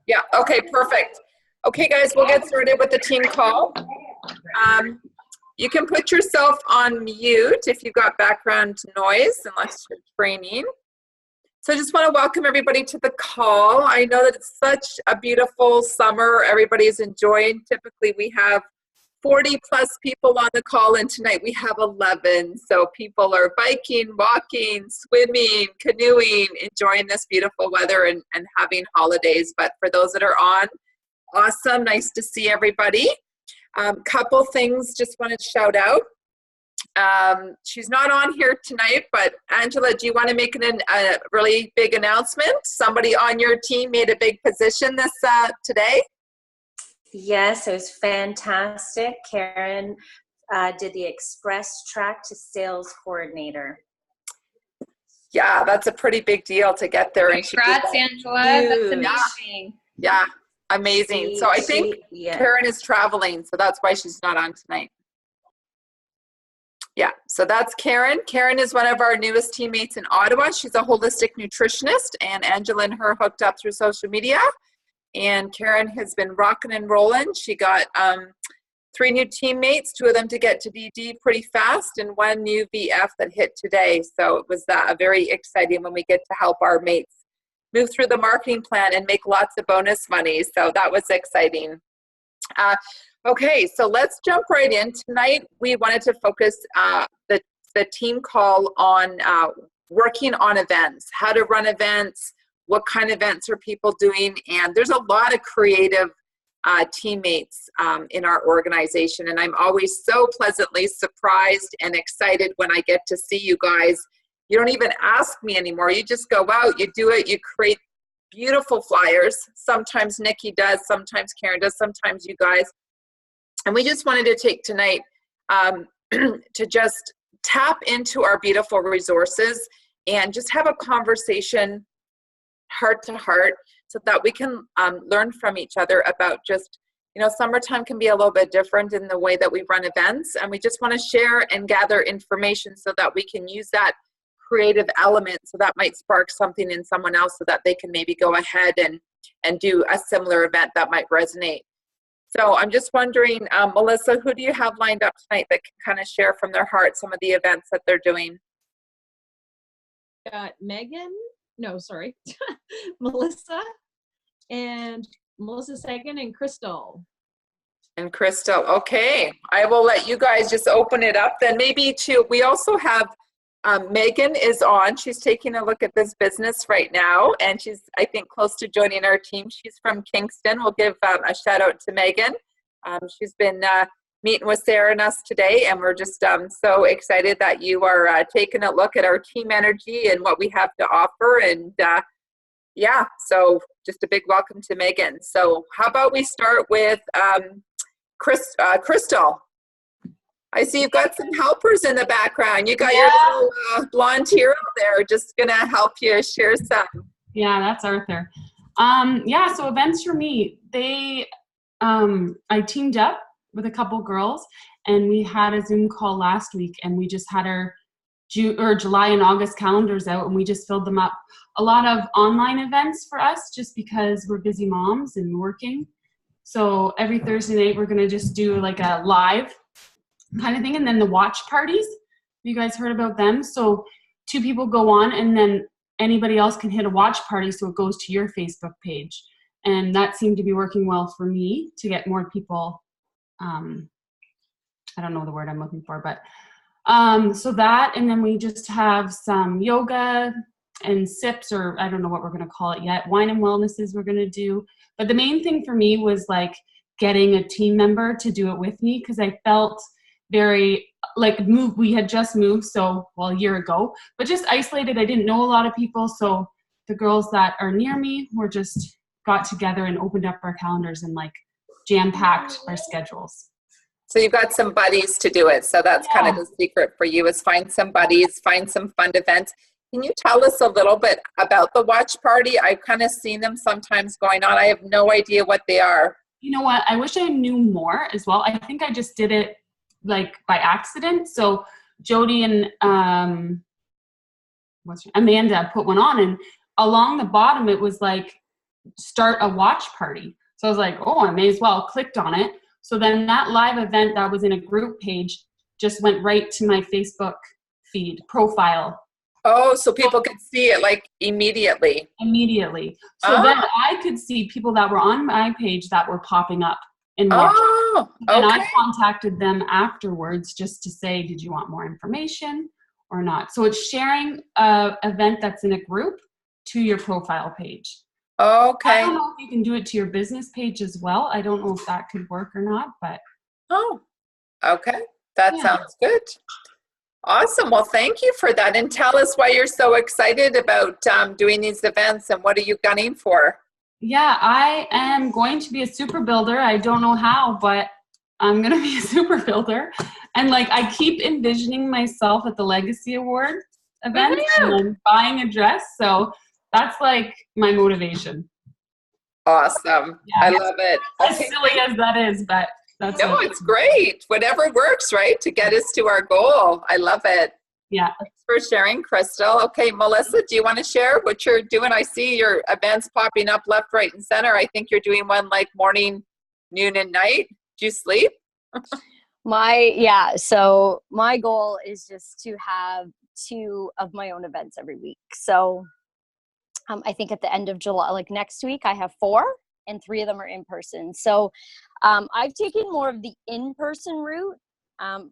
Yeah, okay, perfect. Okay, guys, we'll get started with the team call. You can put yourself on mute if you've got background noise, unless you're training. So I just want to welcome everybody to the call. I know that it's such a beautiful summer. Everybody's enjoying. Typically, we have 40 plus people on the call, and tonight we have 11. So people are biking, walking, swimming, canoeing, enjoying this beautiful weather and having holidays. But for those that are on, awesome. Nice to see everybody. Couple things just wanted to shout out. She's not on here tonight, but Angela, do you want to make a really big announcement? Somebody on your team made a big position this today? Yes, it was fantastic. Karen did the express track to sales coordinator. Yeah, that's a pretty big deal to get there. Congrats, Angela. That's amazing. Yeah, amazing. So I think Karen is traveling, so that's why she's not on tonight. Yeah, so that's Karen. Karen is one of our newest teammates in Ottawa. She's a holistic nutritionist, and Angela and her hooked up through social media. And Karen has been rocking and rolling. She got 3 new teammates, 2 of them to get to DD pretty fast, and 1 new VF that hit today. So it was very exciting when we get to help our mates move through the marketing plan and make lots of bonus money. So that was exciting. Okay, so let's jump right in. Tonight, we wanted to focus the team call on working on events, how to run events, what kind of events are people doing, and there's a lot of creative teammates in our organization, and I'm always so pleasantly surprised and excited when I get to see you guys. You don't even ask me anymore. You just go out, you do it, you create beautiful flyers. Sometimes Nikki does, sometimes Karen does, sometimes you guys. And we just wanted to take tonight to just tap into our beautiful resources and just have a conversation heart to heart so that we can learn from each other about just, summertime can be a little bit different in the way that we run events. And we just want to share and gather information so that we can use that creative element. So that might spark something in someone else so that they can maybe go ahead and do a similar event that might resonate. So I'm just wondering, Melissa, who do you have lined up tonight that can kind of share from their heart some of the events that they're doing? Melissa and Melissa Sagan and Crystal. And Crystal, okay. I will let you guys just open it up then. Maybe we also have Megan is on. She's taking a look at this business right now, and she's, I think, close to joining our team. She's from Kingston. We'll give a shout out to Megan. She's been meeting with Sarah and us today, and we're just so excited that you are taking a look at our team energy and what we have to offer. And yeah, so just a big welcome to Megan. So how about we start with Crystal? I see you've got some helpers in the background. You got your little blonde hero there, just gonna help you share some. Yeah, that's Arthur. So events for me, I teamed up with a couple girls, and we had a Zoom call last week, and we just had our July and August calendars out, and we just filled them up. A lot of online events for us, just because we're busy moms and working. So every Thursday night, we're gonna just do like a live kind of thing, and then the watch parties. Have you guys heard about them? So 2 people go on, and then anybody else can hit a watch party, so it goes to your Facebook page. And that seemed to be working well for me to get more people. I don't know the word I'm looking for, but so that, and then we just have some yoga and sips, or I don't know what we're going to call it yet. Wine and wellnesses we're going to do. But the main thing for me was like getting a team member to do it with me, because I felt very we had just moved, a year ago, but just isolated. I didn't know a lot of people, so the girls that are near me were just got together and opened up our calendars and like jam-packed our schedules. So you've got some buddies to do it. So that's kind of the secret for you, is find some buddies, find some fun events. Can you tell us a little bit about the watch party? I've kind of seen them sometimes going on. I have no idea what they are. You know what? I wish I knew more as well. I think I just did it like by accident. So Jody and Amanda put one on, and along the bottom, it was like, start a watch party. So I was like, oh, I may as well, clicked on it. So then that live event that was in a group page just went right to my Facebook feed profile. Oh, so people could see it like immediately. So then I could see people that were on my page that were popping up in watch. Oh, okay. And I contacted them afterwards just to say, did you want more information or not? So it's sharing an event that's in a group to your profile page. Okay. I don't know if you can do it to your business page as well. I don't know if that could work or not, but. Oh, okay. That sounds good. Awesome. Well, thank you for that. And tell us why you're so excited about doing these events and what are you gunning for? Yeah, I am going to be a super builder. I don't know how, but I'm going to be a super builder. And like, I keep envisioning myself at the Legacy Award event and then buying a dress. So that's like my motivation. Awesome. Yeah. I love it. As silly as that is, but that's it's great. Whatever works, right? To get us to our goal. I love it. Yeah. Thanks for sharing, Crystal. Okay, Melissa, do you want to share what you're doing? I see your events popping up left, right, and center. I think you're doing one like morning, noon, and night. Do you sleep? So my goal is just to have 2 of my own events every week. So I think at the end of July, like next week, I have 4 and 3 of them are in person. So I've taken more of the in-person route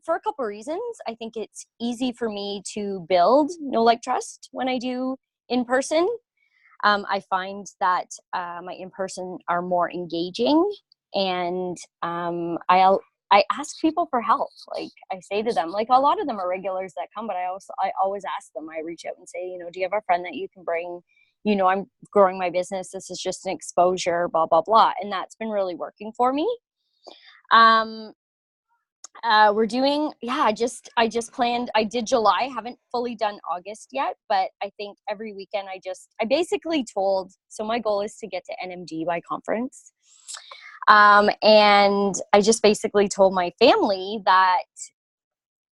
for a couple of reasons. I think it's easy for me to build know, like, trust when I do in person. I find that my in-person are more engaging, and I ask people for help. Like, I say to them, like, a lot of them are regulars that come, but I always ask them. I reach out and say, do you have a friend that you can bring? I'm growing my business. This is just an exposure, blah, blah, blah. And that's been really working for me. We're doing, I just planned, I did July, haven't fully done August yet, but I think every weekend I basically told, so my goal is to get to NMD by conference. And I just basically told my family that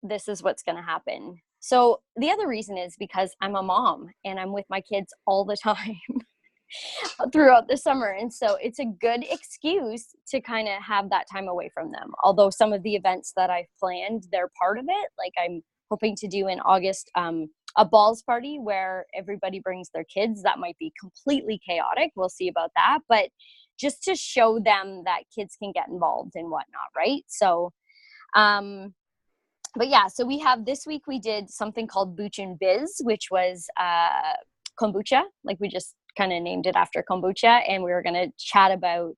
this is what's going to happen. So the other reason is because I'm a mom and I'm with my kids all the time throughout the summer. And so it's a good excuse to kind of have that time away from them. Although some of the events that I've planned, they're part of it. Like, I'm hoping to do in August, a balls party where everybody brings their kids. That might be completely chaotic. We'll see about that. But just to show them that kids can get involved and whatnot, right? So, but yeah, so this week we did something called Booch and Biz, which was kombucha. Like, we just kind of named it after kombucha, and we were going to chat about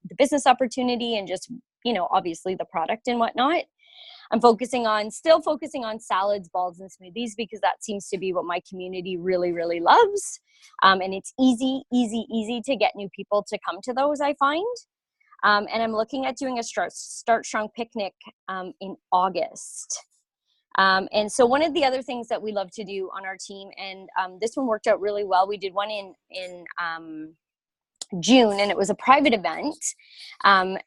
the business opportunity and just, obviously the product and whatnot. I'm still focusing on salads, balls, and smoothies because that seems to be what my community really, really loves. And it's easy to get new people to come to those, I find. And I'm looking at doing a Start Strong picnic in August. And so one of the other things that we love to do on our team, and this one worked out really well. We did one in June, and it was a private event,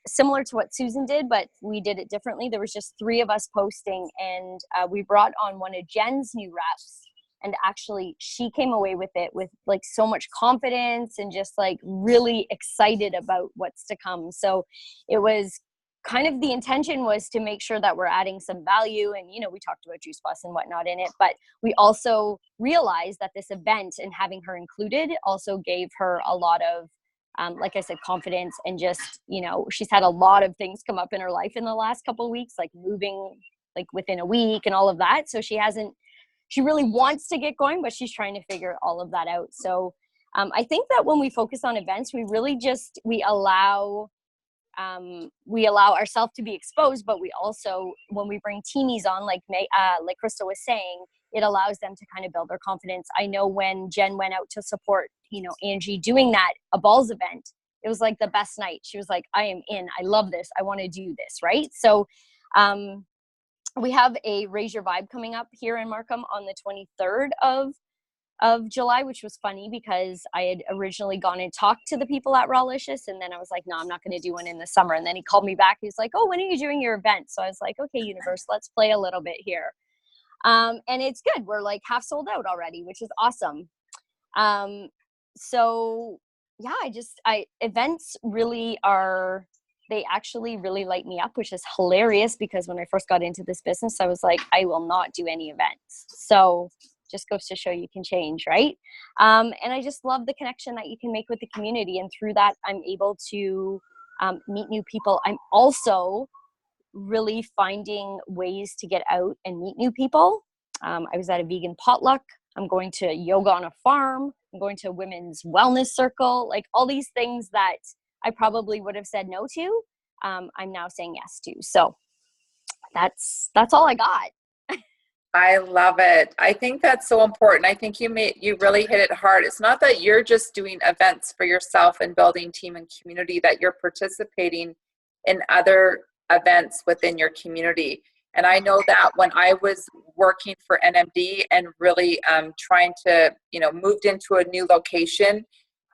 similar to what Susan did, but we did it differently. There was just 3 of us posting, and we brought on one of Jen's new reps. And actually, she came away with it with like so much confidence and just like really excited about what's to come. So it was kind of, the intention was to make sure that we're adding some value. And, we talked about Juice Plus and whatnot in it, but we also realized that this event and having her included also gave her a lot of, like I said, confidence, and just, she's had a lot of things come up in her life in the last couple of weeks, like moving like within a week and all of that. So she really wants to get going, but she's trying to figure all of that out. So I think that when we focus on events, we really just, we allow ourselves to be exposed, but we also, when we bring teamies on, like Crystal was saying, it allows them to kind of build their confidence. I know when Jen went out to support, Angie doing a balls event, it was like the best night. She was like, I am in, I love this, I want to do this, right? So we have a Raise Your Vibe coming up here in Markham on the 23rd of July, which was funny because I had originally gone and talked to the people at Rawlicious, and then I was like, no, I'm not going to do one in the summer. And then he called me back. He was like, oh, when are you doing your event? So I was like, okay, universe, let's play a little bit here. And it's good. We're like half sold out already, which is awesome. so yeah, events really they actually really light me up, which is hilarious because when I first got into this business, I was like, I will not do any events. So just goes to show you can change, right? And I just love the connection that you can make with the community. And through that, I'm able to meet new people. I'm also really finding ways to get out and meet new people. I was at a vegan potluck. I'm going to yoga on a farm. I'm going to a women's wellness circle, like all these things that I probably would have said no to. I'm now saying yes to. So that's all I got. I love it. I think that's so important. I think you really hit it hard. It's not that you're just doing events for yourself and building team and community, that you're participating in other events within your community. And I know that when I was working for NMD and really trying to, moved into a new location,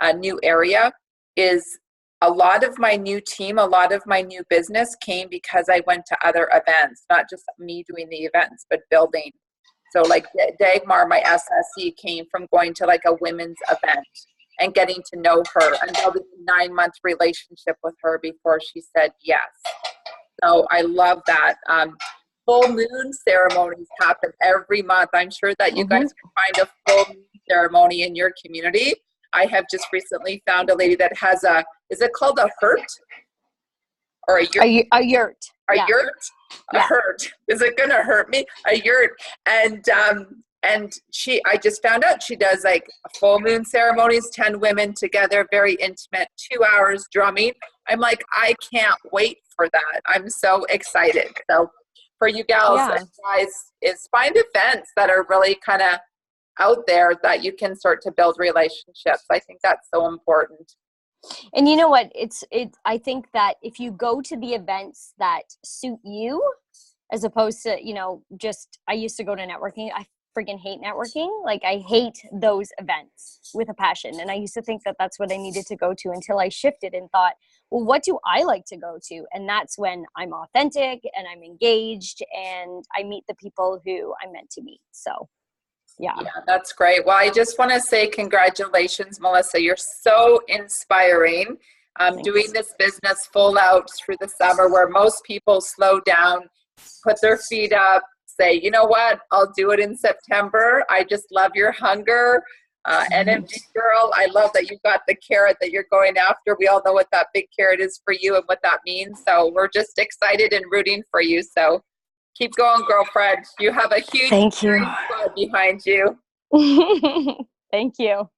a new area, is a lot of my new team, a lot of my new business came because I went to other events, not just me doing the events, but building. So like Dagmar, my SSE, came from going to like a women's event and getting to know her and building a 9-month relationship with her before she said yes. So I love that. Full moon ceremonies happen every month. I'm sure that you guys can find a full moon ceremony in your community. I have just recently found a lady that has is it called a hurt? Or a yurt? A yurt. A Yeah. yurt? A Yeah. hurt. Is it going to hurt me? A yurt. And I just found out she does like full moon ceremonies, 10 women together, very intimate, 2 hours drumming. I'm like, I can't wait for that. I'm so excited. So for you gals and guys, is find events that are really kind of out there that you can start to build relationships. I think that's so important. And you know what? I think that if you go to the events that suit you, as opposed to, I used to go to networking. I freaking hate networking. Like I hate those events with a passion. And I used to think that that's what I needed to go to until I shifted and thought, well, what do I like to go to? And that's when I'm authentic and I'm engaged and I meet the people who I'm meant to meet. So yeah, that's great. Well, I just want to say congratulations, Melissa. You're so inspiring. Doing this business full out through the summer where most people slow down, put their feet up, say, you know what, I'll do it in September. I just love your hunger. NMD girl, I love that you've got the carrot that you're going after. We all know what that big carrot is for you and what that means. So we're just excited and rooting for you. So keep going, girlfriend. You have a huge squad behind you. Thank you.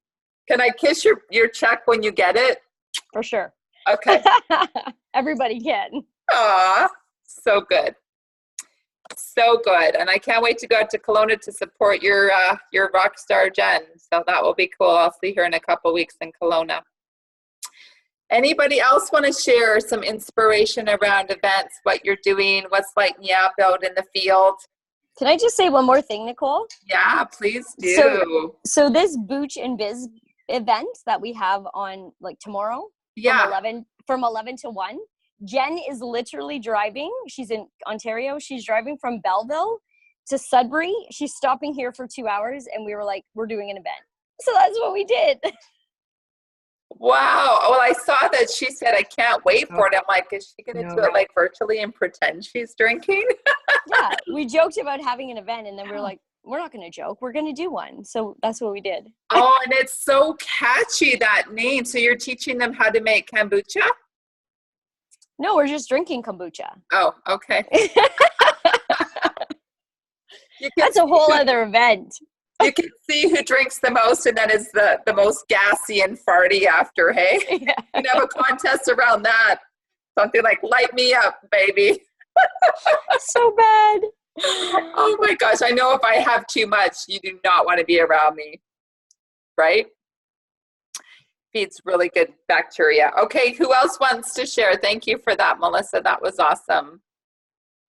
Can I kiss your check when you get it? For sure. Okay. Everybody can. Aw, so good. So good. And I can't wait to go to Kelowna to support your rock star Jen. So that will be cool. I'll see her in a couple weeks in Kelowna. Anybody else want to share some inspiration around events, what you're doing, what's lighting you up out in the field? Can I just say one more thing, Nicole? Yeah, please do. So this Booch and Biz event that we have on like tomorrow from 11 to 1, Jen is literally driving. She's in Ontario. She's driving from Belleville to Sudbury. She's stopping here for 2 hours and we were like, we're doing an event. So that's what we did. Wow. Well, I saw that she said, I can't wait for it. I'm like, is she going to do it like virtually and pretend she's drinking? Yeah. We joked about having an event and then we were like, we're not going to joke. We're going to do one. So that's what we did. Oh, and it's so catchy, that name. So you're teaching them how to make kombucha? No, we're just drinking kombucha. Oh, okay. That's a whole other event. You can see who drinks the most and then is the most gassy and farty after, hey? Yeah. You can have a contest around that. Something like, light me up, baby. So bad. Oh my gosh. I know if I have too much, you do not want to be around me. Right? Feeds really good bacteria. Okay, who else wants to share? Thank you for that, Melissa. That was awesome.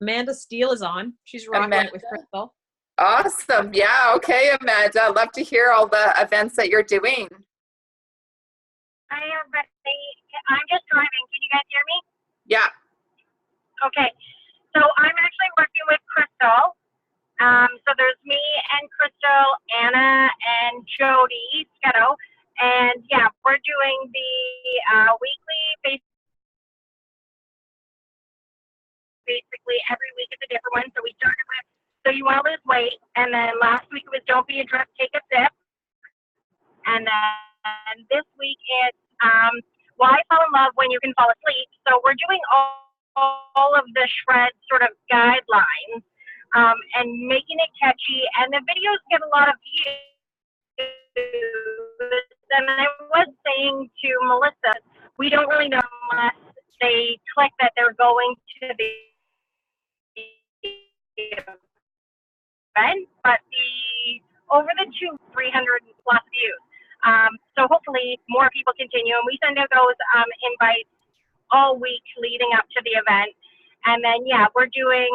Amanda Steele is on. She's rocking it with Crystal. Awesome. Yeah. Okay, Amanda. I'd love to hear all the events that you're doing. Hi, everybody. I'm just driving. Can you guys hear me? Yeah. Okay. So I'm actually working with Crystal. So there's me and Crystal, Anna, and Jody Scutto. And yeah, we're doing the weekly, basically every week is a different one. So we started with So You Want to Lose Weight, and then last week it was Don't Be a Drip, Take a Sip, and then this week it's Why Fall in Love When You Can Fall Asleep. So we're doing all of the shred sort of guidelines and making it catchy, and the videos get a lot of views. And I was saying to Melissa, we don't really know unless they click that they're going to the event, but over the 300 plus views. So hopefully more people continue, and we send out those invites all week leading up to the event. And then yeah, we're doing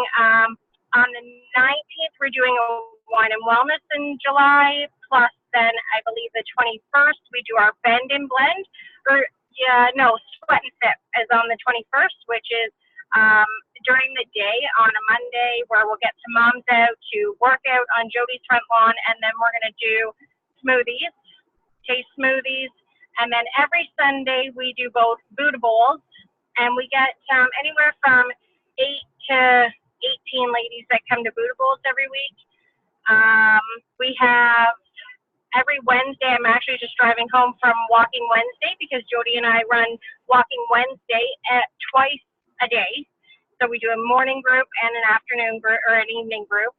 on the 19th we're doing a wine and wellness in July. Plus, then I believe the 21st we do our bend and blend, sweat and sip is on the 21st, which is during the day on a Monday, where we'll get some moms out to work out on Jody's front lawn, and then we're going to do smoothies, taste smoothies, and then every Sunday we do both Buddha bowls, and we get anywhere from 8 to 18 ladies that come to Buddha bowls every week. We have every Wednesday, I'm actually just driving home from Walking Wednesday, because Jody and I run Walking Wednesday twice a day. So we do a morning group and an afternoon group or an evening group.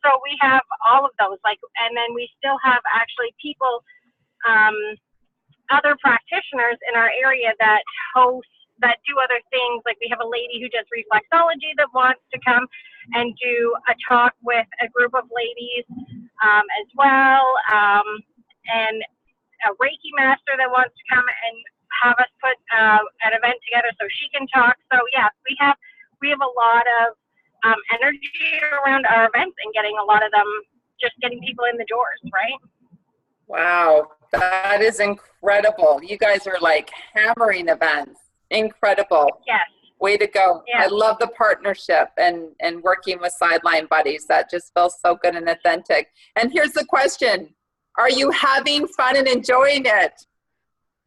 So we have all of those. And then we still have actually people, other practitioners in our area that do other things. Like we have a lady who does reflexology that wants to come and do a talk with a group of ladies as well, and a Reiki master that wants to come and have us put an event together so she can talk. So yeah, we have a lot of energy around our events, and getting a lot of them, just getting people in the doors, right? Wow, that is incredible. You guys are like hammering events. Incredible. Yes. Way to go. Yeah. I love the partnership and working with Sideline Buddies. That just feels so good and authentic. And here's the question. Are you having fun and enjoying it?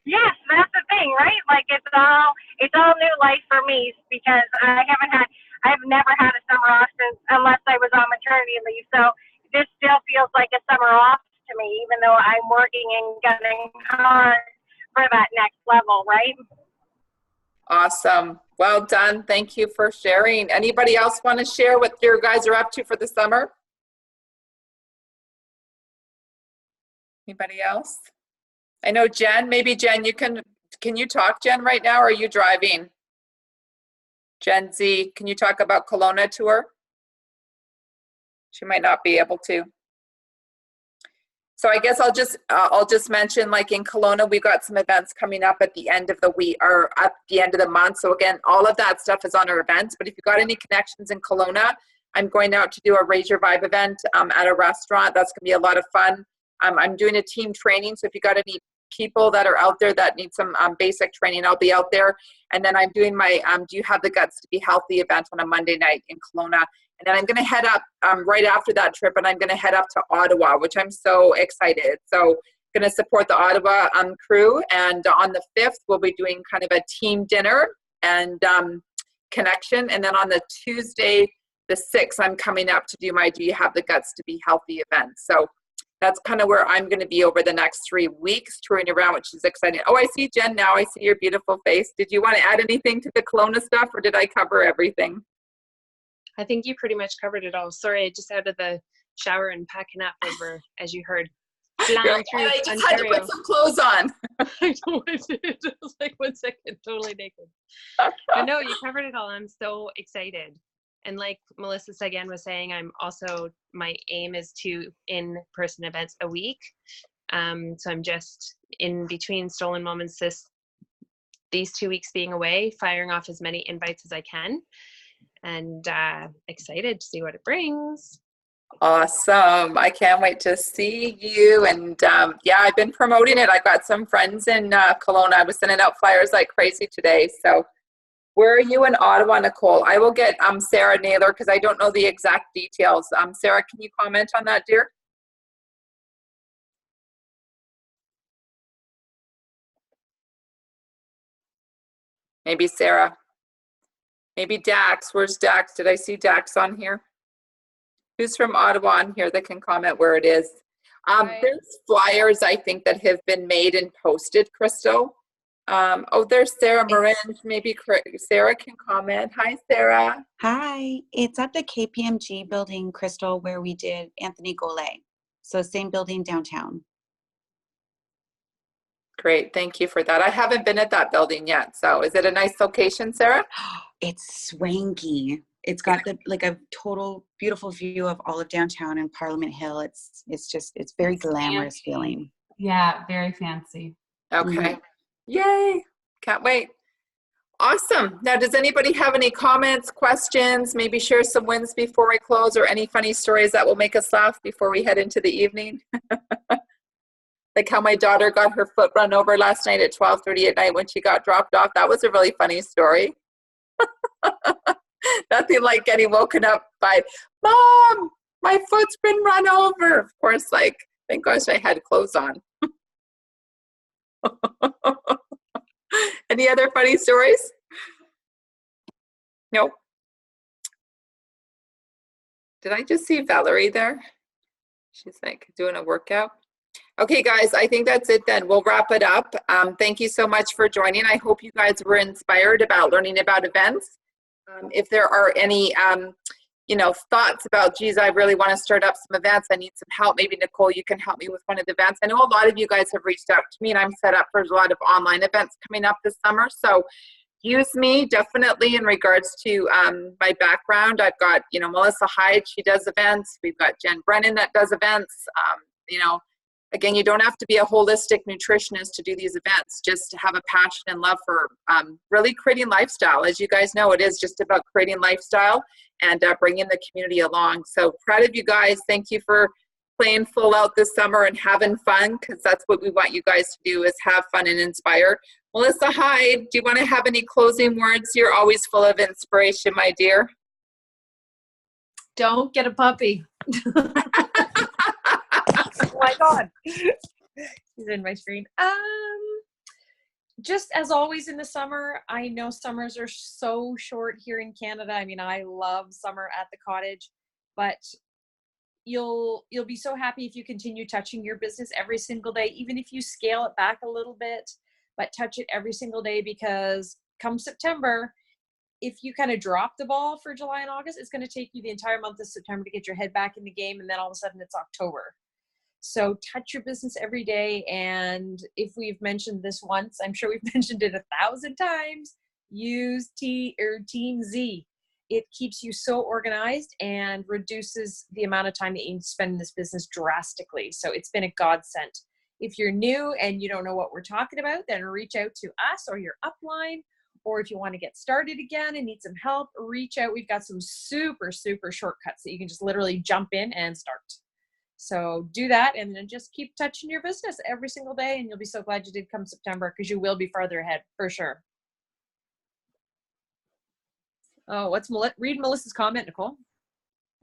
Yes, that's the thing, right? Like it's all new life for me, because I've never had a summer off unless I was on maternity leave. So this still feels like a summer off to me, even though I'm working and getting hard for that next level, right? Awesome. Well done. Thank you for sharing. Anybody else want to share what your guys are up to for the summer? Anybody else? I know Jen, maybe Jen, can you talk, Jen, right now, or are you driving? Gen Z, can you talk about Kelowna tour? She might not be able to. So I guess I'll just mention, like in Kelowna, we've got some events coming up at the end of the week or at the end of the month. So again, all of that stuff is on our events. But if you've got any connections in Kelowna, I'm going out to do a Raise Your Vibe event at a restaurant. That's going to be a lot of fun. I'm doing a team training. So if you got any people that are out there that need some basic training, I'll be out there. And then I'm doing my Do You Have the Guts to Be Healthy event on a Monday night in Kelowna. And then I'm going to head up right after that trip, and I'm going to head up to Ottawa, which I'm so excited. So going to support the Ottawa crew. And on the 5th, we'll be doing kind of a team dinner and connection. And then on the Tuesday, the 6th, I'm coming up to do my Do You Have the Guts to Be Healthy event. So that's kind of where I'm going to be over the next 3 weeks, touring around, which is exciting. Oh, I see Jen now. I see your beautiful face. Did you want to add anything to the Kelowna stuff, or did I cover everything? I think you pretty much covered it all. Sorry, just out of the shower and packing up over, as you heard. Like, I just had to put some clothes on. I know I did. I was like, 1 second, totally naked. But no, you covered it all. I'm so excited. And like Melissa again was saying, my aim is 2 in-person events a week. So I'm just in between Stolen Moments these 2 weeks being away, firing off as many invites as I can, and excited to see what it brings. Awesome. I can't wait to see you. And yeah, I've been promoting it. I got some friends in Kelowna. I was sending out flyers like crazy today. So where are you in Ottawa, Nicole? I will get Sarah Naylor because I don't know the exact details. Sarah, can you comment on that, dear? Maybe Sarah. Maybe Dax. Where's Dax? Did I see Dax on here? Who's from Ottawa on here that can comment where it is? There's flyers, I think, that have been made and posted, Crystal. Oh, there's Sarah Marin. Maybe Sarah can comment. Hi, Sarah. Hi. It's at the KPMG building, Crystal, where we did Anthony Golay. So same building downtown. Great. Thank you for that. I haven't been at that building yet. So is it a nice location, Sarah? It's swanky. It's got like a total beautiful view of all of downtown and Parliament Hill. It's very glamorous feeling. Yeah, very fancy. Okay. Yay. Can't wait. Awesome. Now, does anybody have any comments, questions, maybe share some wins before we close, or any funny stories that will make us laugh before we head into the evening? Like how my daughter got her foot run over last night at 12:30 at night when she got dropped off. That was a really funny story. Nothing like getting woken up by, Mom, my foot's been run over. Of course, like, thank gosh I had clothes on. Any other funny stories? Nope. Did I just see Valerie there? She's like doing a workout. Okay, guys, I think that's it then. We'll wrap it up. Thank you so much for joining. I hope you guys were inspired about learning about events. If there are any, thoughts about, geez, I really want to start up some events. I need some help. Maybe Nicole, you can help me with one of the events. I know a lot of you guys have reached out to me, and I'm set up for a lot of online events coming up this summer. So use me definitely in regards to my background. I've got, Melissa Hyde, she does events. We've got Jen Brennan that does events. Again, you don't have to be a holistic nutritionist to do these events, just to have a passion and love for really creating lifestyle. As you guys know, it is just about creating lifestyle and bringing the community along. So proud of you guys. Thank you for playing full out this summer and having fun, because that's what we want you guys to do, is have fun and inspire. Melissa Hyde, do you want to have any closing words? You're always full of inspiration, my dear. Don't get a puppy. Oh my God. He's in my screen. Just as always in the summer, I know summers are so short here in Canada. I mean, I love summer at the cottage, but you'll be so happy if you continue touching your business every single day, even if you scale it back a little bit, but touch it every single day, because come September, if you kind of drop the ball for July and August, it's going to take you the entire month of September to get your head back in the game, and then all of a sudden it's October. So touch your business every day. And if we've mentioned this once, I'm sure we've mentioned it 1,000 times, use Team Z. It keeps you so organized and reduces the amount of time that you spend in this business drastically. So it's been a godsend. If you're new and you don't know what we're talking about, then reach out to us or your upline. Or if you want to get started again and need some help, reach out. We've got some super, super shortcuts that you can just literally jump in and start. So do that, and then just keep touching your business every single day, and you'll be so glad you did come September, because you will be farther ahead for sure. Oh, read Melissa's comment, Nicole.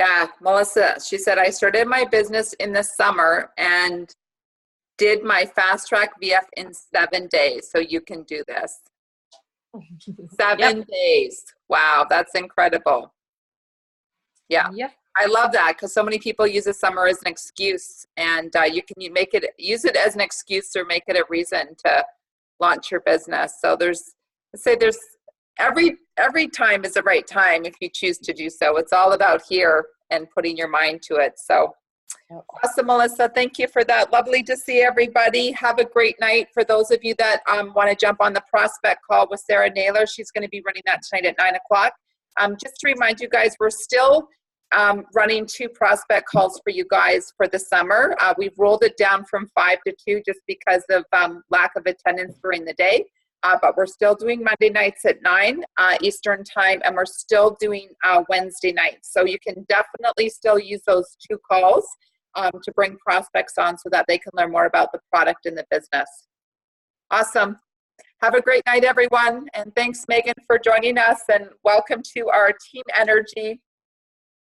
Yeah, Melissa, she said, I started my business in the summer and did my fast track VF in 7 days. So you can do this. 7 days. Wow, that's incredible. Yeah. Yep. I love that, because so many people use the summer as an excuse, and you can use it as an excuse or make it a reason to launch your business. So there's every time is the right time if you choose to do so. It's all about here and putting your mind to it. So awesome, Melissa. Thank you for that. Lovely to see everybody. Have a great night. For those of you that want to jump on the prospect call with Sarah Naylor, she's going to be running that tonight at 9 o'clock. Just to remind you guys, we're still running 2 prospect calls for you guys for the summer. We've rolled it down from 5 to 2 just because of lack of attendance during the day. But we're still doing Monday nights at 9 Eastern time, and we're still doing Wednesday nights. So you can definitely still use those 2 calls to bring prospects on so that they can learn more about the product and the business. Awesome. Have a great night, everyone. And thanks, Megan, for joining us. And welcome to our Team Energy